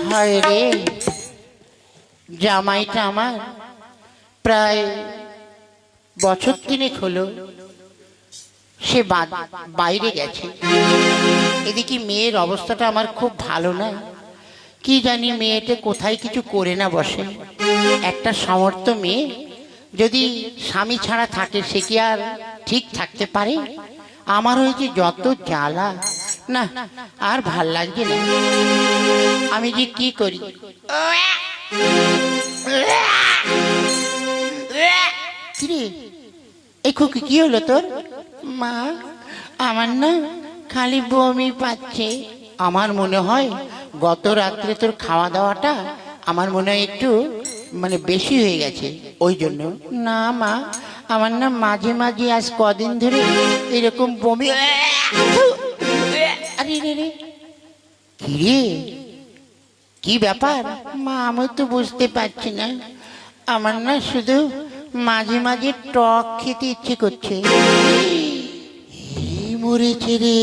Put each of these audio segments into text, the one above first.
হায় রে, জামাইটা আমার প্রায় বছর 3 হলো সে বাইরে গেছে। এদিকে মেয়ের অবস্থাটা আমার খুব ভালো না, কি জানি মেয়েটা কোথায় কিছু করে না বসে। একটা সমর্থ মেয়ে যদি স্বামী ছাড়া থাকে সে কি আর ঠিক থাকতে পারে? আমার হয়েছে যত জ্বালা, না আর ভাল লাগছে না। আমি যে কি করি। এই খুকি কি হলো তোর? মা, আমার না খালি বমি পাচ্ছে। আমার মনে হয় গত রাত্রে তোর খাওয়া দাওয়াটা আমার মনে হয় একটু বেশি হয়ে গেছে, ওই জন্য। না মা, আমার না মাঝে মাঝে আজ কদিন ধরে এরকম বমি। আরে রে রে, কি রে, কি ব্যাপার? মা, আমি তো বুঝতে পারছি না। আমার না শুধু মাঝে মাঝে টক খেতে ইচ্ছে করছে। মরেছে রে।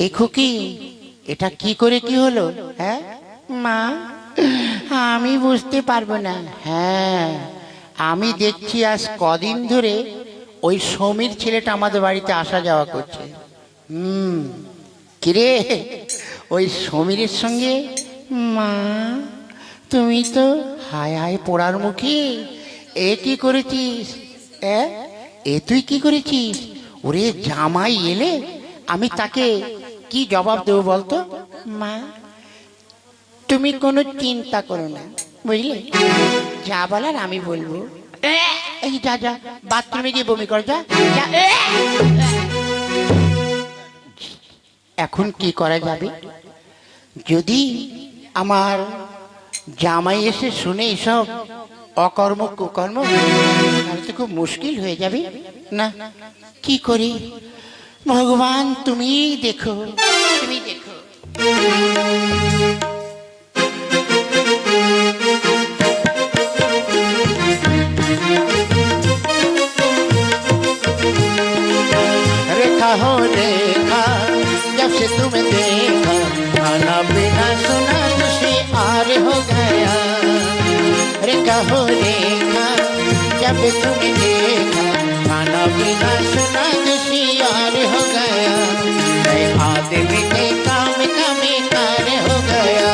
এই খুকি, এটা কি করে কি হলো? হ্যাঁ মা, আমি বুঝতে পারবো না। হ্যাঁ, আমি দেখছি আজ কদিন ধরে ওই সমীর ছেলেটা আমাদের বাড়িতে আসা যাওয়া করছে। কিরে, ওই সমীরের সঙ্গে? মা, তুমি তো হায় হায় পোড়ার মুখী। এ কি করেছিস? এ তুই কি করেছিস? ওরে জামাই এলে আমি তাকে কি জবাব দেবো বলতো? মা, তুমি কোনো চিন্তা করো না, বুঝলে? যা বলার আমি বলবো। এই যা যা, বাথরুমে গিয়ে বমি কর, যা। এখন কি করা যাবে? যদি আমার জামাই এসে শুনে এসব অকর্ম কুকর্ম, তাহলে তো খুব মুশকিল হয়ে যাবে। না, কি করি? ভগবান তুমি দেখো, তুমি দেখো। रेखा हो रेखा, जब से तुम्हें देखा, खाना पीना सुना खुशी आर हो गया। रेखा हो रेखा, जब तुम्हें देखा, खाना पीना सुना खुशी आर हो गया। मैं आदमी के काम का बेकार हो गया।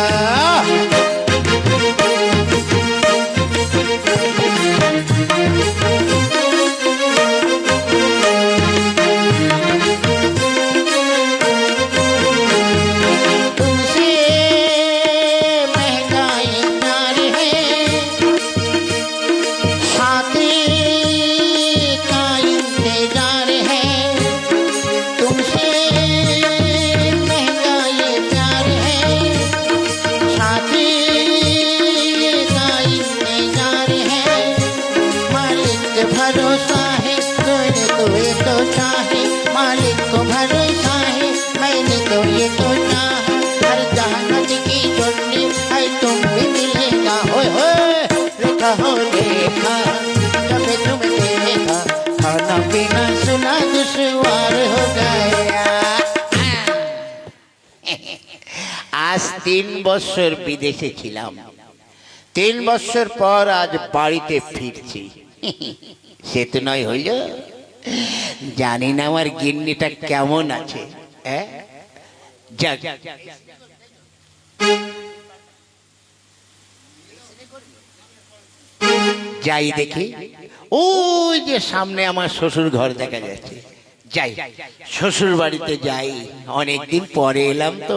আজ 3 বছর বিদেশে ছিলাম, 3 বছর পর আজ বাড়িতে ফিরছি। সে তো নয় হইল, জানি না আমার গিন্নিটা কেমন আছে। যাই দেখি, ওই যে সামনে আমার শ্বশুর ঘর দেখা যাচ্ছে। যাই, শ্বশুর বাড়িতে যাই, অনেকদিন পরে এলাম তো।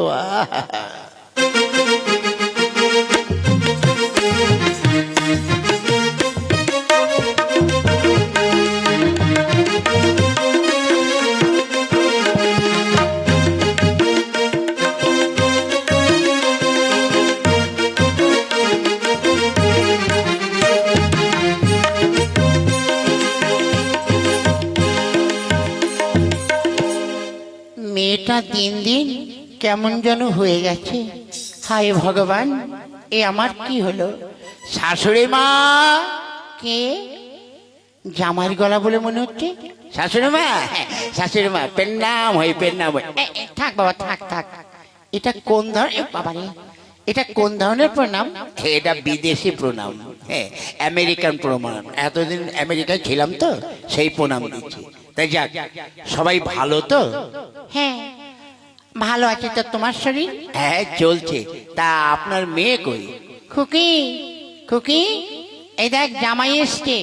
মেয়েটা দিন দিন কেমন যেন হয়ে গেছে। হায় ভগবান, এ আমার কি হলো? শাশুড়ি মা। কে? জামার গলা বলে মনে হচ্ছে। শাশুড়ি মা, শাশুড়ি মা, পেন্নাম হই, পেন্নাম হই। থাক বাবা, থাক থাক। এটা কোন ধরনের বাবা রে? এটা কোন ধরনের প্রণাম? এটা বিদেশি প্রণাম, হ্যাঁ, আমেরিকান প্রণাম। এতদিন আমেরিকায় ছিলাম তো, সেই প্রণাম দিচ্ছি। তাই যাক, সবাই ভালো তো? হ্যাঁ ভালো আছে। তো তোমার শরীর? হ্যাঁ চলছে। তা আপনার মেয়ে কই? খুকি, খুকি, এই দেখ জামাই এসছে।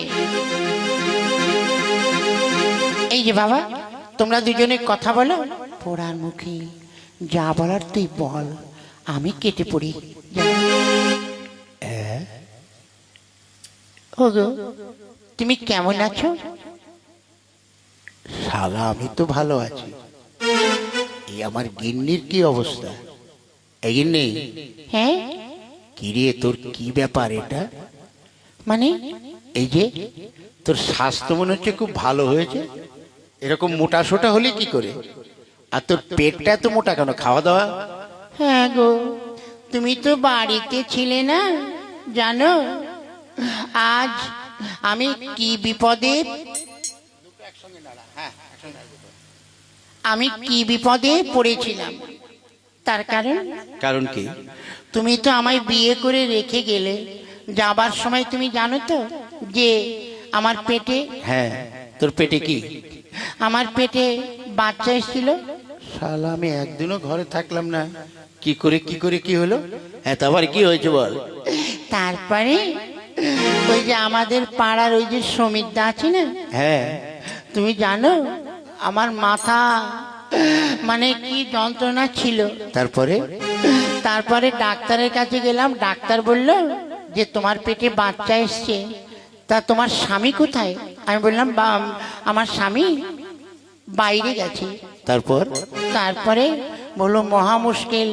এই যে বাবা, তোমরা দুজনে কথা বলো। পোড়ার মুখে যা বলার তুই বল, আমি কেটে পড়ি। ওগো, তুমি কেমন আছো? শালা আমি তো ভালো আছি। এই আমার গিন্নির কি অবস্থা? এই গিন্নি। হ্যাঁ কিরে, তোর কি ব্যাপার এটা? মানে এই যে তোর স্বাস্থ্য মনে হচ্ছে খুব ভালো হয়েছে, এরকম মোটা সোটা হলে কি করে? আর তোর পেটটা এত মোটা কেন? খাওয়া দাওয়া? হ্যাঁ গো, তুমি তো বাড়িতে ছিলে না, জানো আজ আমি কি বিপদে, আমি কি বিপদে পড়েছিলাম। তার কারণ কি? তুমি তো আমায় বিয়ে করে রেখে গেলে। যাবার সময় তুমি জানো তো যে আমার পেটে। হ্যাঁ, তোর পেটে কি? আমার পেটে বাচ্চা এসেছিল। শালা আমি একদিনও ঘরে থাকলাম না। কি করে কি হলো? হ্যাঁ তারপরে কি হয়েছে বল? তারপরে ওই যে আমাদের পাড়ার ওই যে সমিতদা আছে না, হ্যাঁ, তুমি জানো আমার মাথা মানে কি যন্ত্রণা ছিল। তারপরে ডাক্তারের কাছে গেলাম। ডাক্তার বলল যে তোমার পেটে বাচ্চা এসছে, তা তোমার স্বামী কোথায়? আমি বললাম আমার স্বামী বাইরে গেছে। তারপরে বললো মহা মুশকিল,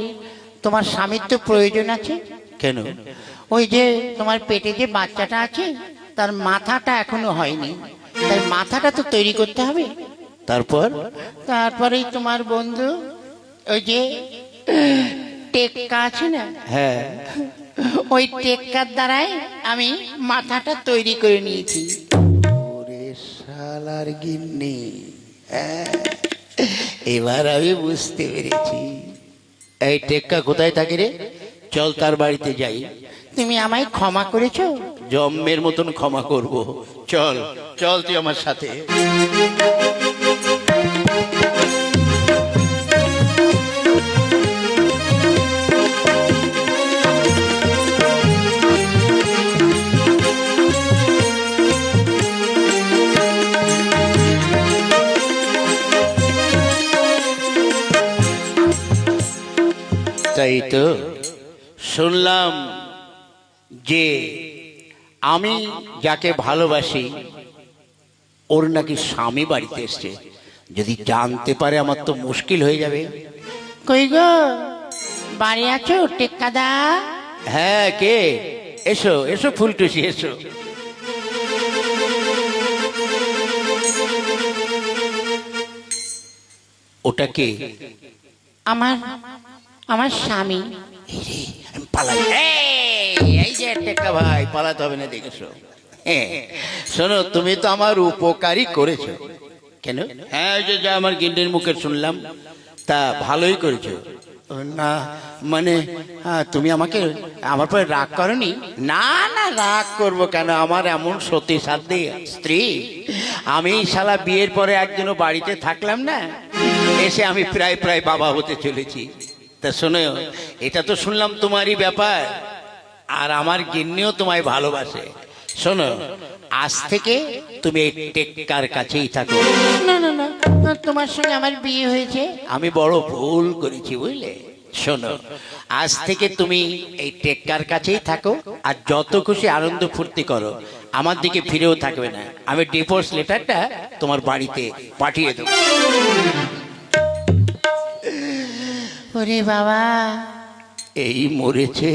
তোমার স্বামীর তো প্রয়োজন আছে। কেন? ওই যে তোমার পেটে যে বাচ্চাটা আছে তার মাথাটা এখনো হয়নি, তাই মাথাটা তো তৈরি করতে হবে। তারপরেই তোমার বন্ধু ওই যে টেক্কা আছে না, হ্যাঁ, ওই টেক্কার দ্বারাই আমি মাথাটা তৈরি করে নিয়েছি। ওরে শালার গিন্নি, এবার আমি বুঝতে পেরেছি। এই টেক্কা কোথায় থাকে রে? চল তার বাড়িতে যাই। তুমি আমায় ক্ষমা করেছো? জম্মের মতন ক্ষমা করব। চল চল তুই আমার সাথে। তাই তো শুনলাম যে আমি যাকে ভালোবাসি ওর নাকি স্বামী বাড়িতে এসছে। যদি জানতে পারে আমার তো মুশকিল হয়ে যাবে। কই গো, বাড়ি আছো টেক্কাদা? হ্যাঁ, কে? এসো এসো ফুলটুসি, এসো। ওটা কে? আমার স্বামী। পালাই। এই যে টেক্কা ভাই, পালাতে হবে না, দেখেছো? শোনো, তুমি তো আমার উপকারই করেছো। কেন? হ্যাঁ, ওই যে যা আমার গিন্ডির মুখে শুনলাম, তা ভালোই করেছো। না মানে তুমি আমাকে আমার পরে রাগ করনি? না না, রাগ করবো কেন? আমার এমন সতী সাধ্যী স্ত্রী। আমি শালা বিয়ের পরে একদিনও বাড়িতে থাকলাম না, এসে আমি প্রায় বাবা হতে চলেছি। তা শোনো, এটা তো শুনলাম তোমারই ব্যাপার, আর আমার গিন্নিও তোমায় ভালোবাসে। শোনো, আজ থেকে তুমি এই টেক্কার কাছেই থাকো। না না না, তোমার সঙ্গে আমার বিয়ে হয়েছে, আমি বড় ভুল করেছি বুঝলে। শোনো, আজ থেকে তুমি এই টেক্কার কাছেই থাকো, আর যত খুশি আনন্দ ফুর্তি করো, আমার দিকে ফিরেও থাকবে না। আমি ডিভোর্স লেটারটা তোমার বাড়িতে পাঠিয়ে দেবো। ওরে বাবা, এই মরেছে।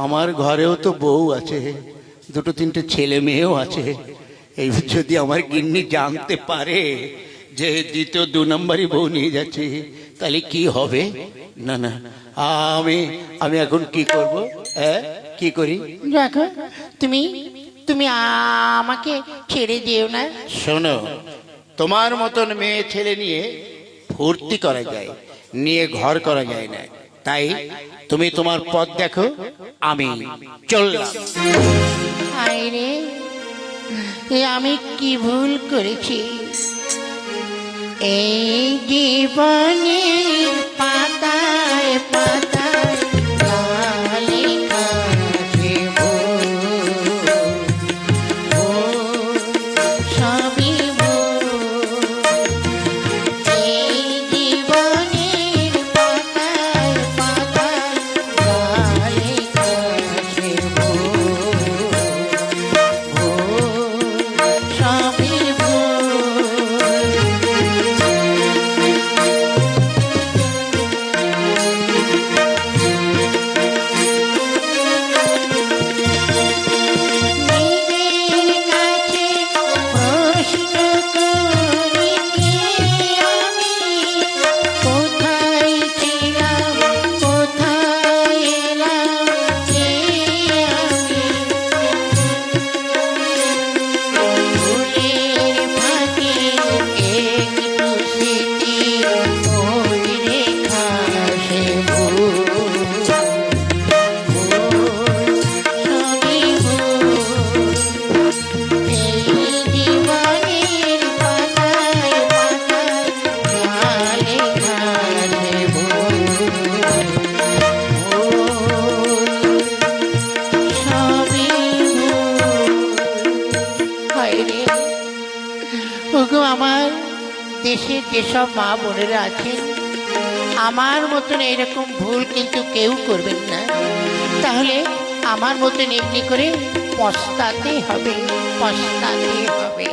আমার ঘরেও তো বউ আছে, দুটো তিনটে ছেলে মেয়েও আছে। এই যদি আমার গিন্নি জানতে পারে যে দ্বিতীয় 2 নম্বরই বউ নিয়ে যাচ্ছে, তাহলে কি হবে? না না, আমি এখন কি করব? কি করি? দেখো তুমি তুমি আমাকে ছেড়ে দিও না। শোনো, তোমার মতন মেয়ে ছেলে নিয়ে ফুর্তি করা যায়, নিয়ে ঘর করা যায় না। তাই তুমি তোমার পথ দেখো, আমি চললাম। হায় রে, এ আমি কি ভুল করেছি? এই জীবনের পাতায় পাতায় লেখা সে ভুল, ভুল, সবই ভুল। এই জীবনের পাতায় পাতায় লেখা সে ভুল, ভুল, সবই ভুল। নিজের কাছে প্রশ্ন করি কি আমি, কোথায় ছিলাম কোথায় এলাম কে আমি? ফুলের ফাঁকে একটু স্মৃতি ওই রেখা সে ভুল, ভুল, সবই ভুল। এই জীবনের পাতায় পাতায় লেখা সে ভুল, ভুল, সবই ভুল। হায় রে, ওগো আমার দেশের যেসব মা বোনেরা আছেন, আমার মতন এরকম ভুল কিন্তু কেউ করবেন না। তাহলে আমার মতন এমনি করে পস্তাতে হবে, পস্তাতে হবে।